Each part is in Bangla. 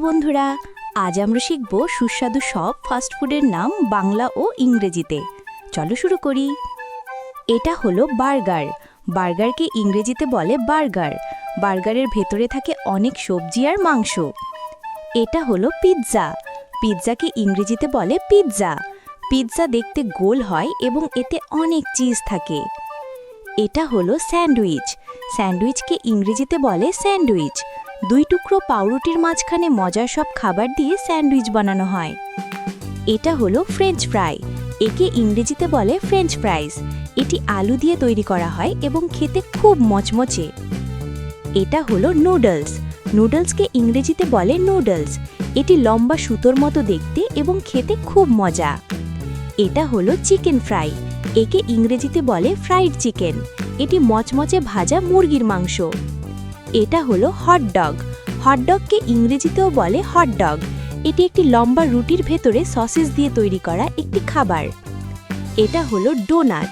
বন্ধুরা, আজ আমরা শিখব সুস্বাদু সব ফাস্টফুডের নাম বাংলা ও ইংরেজিতে। চলো শুরু করি। এটা হলো বার্গার। বার্গারকে ইংরেজিতে বলে বার্গার। বার্গারের ভেতরে থাকে অনেক সবজি আর মাংস। এটা হলো পিৎজা। পিৎজাকে ইংরেজিতে বলে পিৎজা। পিৎজা দেখতে গোল হয় এবং এতে অনেক চিজ থাকে। এটা হলো স্যান্ডউইচ। স্যান্ডউইচকে ইংরেজিতে বলে স্যান্ডউইচ। দুই টুকরো পাউরুটির মাঝখানে মজার সব খাবার দিয়ে স্যান্ডউইচ বানানো হয়। এটা হলো ফ্রেঞ্চ ফ্রাই। একে ইংরেজিতে বলে ফ্রেঞ্চ ফ্রাইজ। এটি আলু দিয়ে তৈরি করা হয় এবং খেতে খুব মচমচে। এটা হলো নুডলস। নুডলসকে ইংরেজিতে বলে নুডলস। এটি লম্বা সুতোর মতো দেখতে এবং খেতে খুব মজা। এটা হলো চিকেন ফ্রাই। একে ইংরেজিতে বলে ফ্রাইড চিকেন। এটি মচমচে ভাজা মুরগির মাংস। এটা হলো হটডগ। হটডগকে ইংরেজিতেও বলে হটডগ। এটি একটি লম্বা রুটির ভেতরে সসেজ দিয়ে তৈরি করা একটি খাবার। এটা হলো ডোনাট।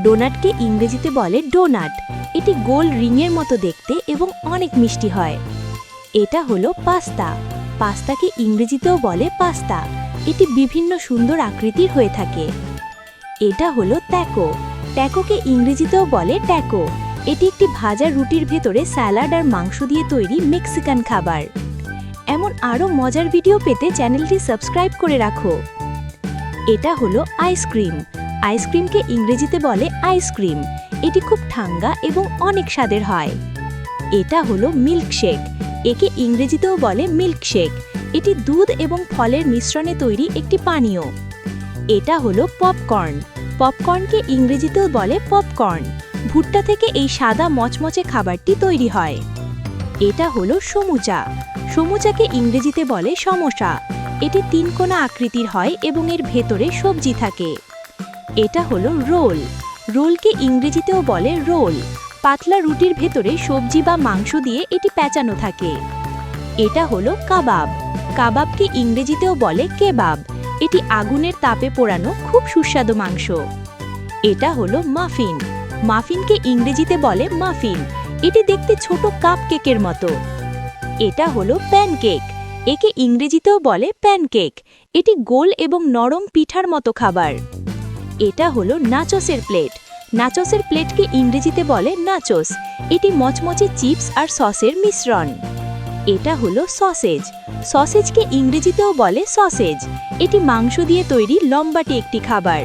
ডোনাটকে ইংরেজিতে বলে ডোনাট। এটি গোল রিংয়ের মতো দেখতে এবং অনেক মিষ্টি হয়। এটা হলো পাস্তা। পাস্তাকে ইংরেজিতেও বলে পাস্তা। এটি বিভিন্ন সুন্দর আকৃতির হয়ে থাকে। এটা হলো ট্যাকো। ট্যাকোকে ইংরেজিতেও বলে ট্যাকো। এটি একটি ভাজা রুটির ভেতরে স্যালাড আর মাংস দিয়ে তৈরি মেক্সিকান খাবার। এমন আরও মজার ভিডিও পেতে চ্যানেলটি সাবস্ক্রাইব করে রাখো। এটা হলো আইসক্রিম। আইসক্রিমকে ইংরেজিতে বলে আইসক্রিম। এটি খুব ঠান্ডা এবং অনেক স্বাদের হয়। এটা হলো মিল্কশেক। একে ইংরেজিতেও বলে মিল্কশেক। এটি দুধ এবং ফলের মিশ্রণে তৈরি একটি পানীয়। এটা হলো পপকর্ন। পপকর্নকে ইংরেজিতেও বলে পপকর্ন। ভুট্টা থেকে এই সাদা মচমচে খাবারটি তৈরি হয়। এটা হলো সমুচা। সমুচাকে ইংরেজিতে বলে সমোসা। এটি তিনকোনা আকৃতির হয় এবং এর ভেতরে সবজি থাকে। এটা হলো রোল। রোলকে ইংরেজিতেও বলে রোল। পাতলা রুটির ভেতরে সবজি বা মাংস দিয়ে এটি প্যাঁচানো থাকে। এটা হলো কাবাব। কাবাবকে ইংরেজিতেও বলে কেবাব। এটি আগুনের তাপে পোড়ানো খুব সুস্বাদু মাংস। এটা হলো মাফিন। মাফিনকে ইংরেজিতে বলে মাফিন। এটি দেখতে ছোট কাপ কেকের মতো। এটা হলো প্যানকেক। একে ইংরেজিতেও বলে প্যানকেক। এটি গোল এবং নরম পিঠার মতো খাবার। এটা হলো নাচোসের প্লেট। নাচোসের প্লেটকে ইংরেজিতে বলে নাচোস। এটি মচমচে চিপস আর সসের মিশ্রণ। এটা হলো সসেজ। সসেজকে ইংরেজিতেও বলে সসেজ। এটি মাংস দিয়ে তৈরি লম্বাটে একটি খাবার।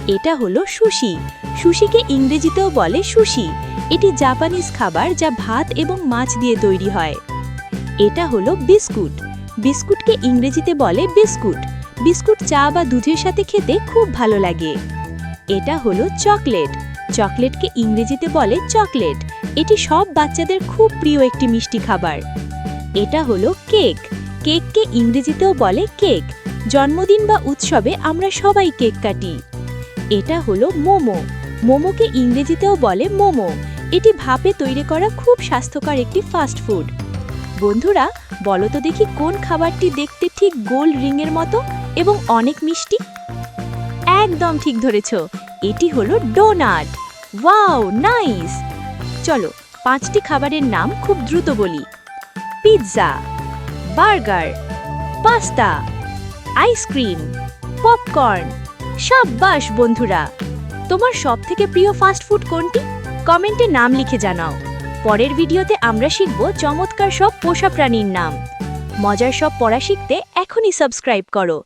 এটা হলো সুশি। সুশিকে ইংরেজিতেও বলে সুশি। এটি জাপানিজ খাবার যা ভাত এবং মাছ দিয়ে তৈরি হয়। এটা হলো বিস্কুট। বিস্কুটকে ইংরেজিতে বলে বিস্কুট। বিস্কুট চা বা দুধের সাথে খেতে খুব ভালো লাগে। এটা হলো চকলেট। চকলেটকে ইংরেজিতে বলে চকলেট। এটি সব বাচ্চাদের খুব প্রিয় একটি মিষ্টি খাবার। এটা হলো কেক। কেককে ইংরেজিতেও বলে কেক। জন্মদিন বা উৎসবে আমরা সবাই কেক কাটি। এটা হলো মোমো। মোমোকে ইংরেজিতেও বলে মোমো। এটি ভাপে তৈরি করা খুব স্বাস্থ্যকর একটি ফাস্ট ফুড। বন্ধুরা, বলো তো দেখি কোন খাবারটি দেখতে ঠিক গোল রিংয়ের মতো এবং অনেক মিষ্টি? একদম ঠিক ধরেছ, এটি হলো ডোনাট। Wow, nice! চলো 5টি খাবারের নাম খুব দ্রুত বলি। Pizza, burger, pasta, ice cream, popcorn. সাব্বাস বন্ধুরা! তোমার সবথেকে প্রিয় ফাস্ট ফুড কোনটি? কমেন্টে নাম লিখে জানাও। পরের ভিডিওতে আমরা শিখব চমৎকার সব পোষা প্রাণীর নাম। মজার সব পড়া শিখতে এখনই সাবস্ক্রাইব করো।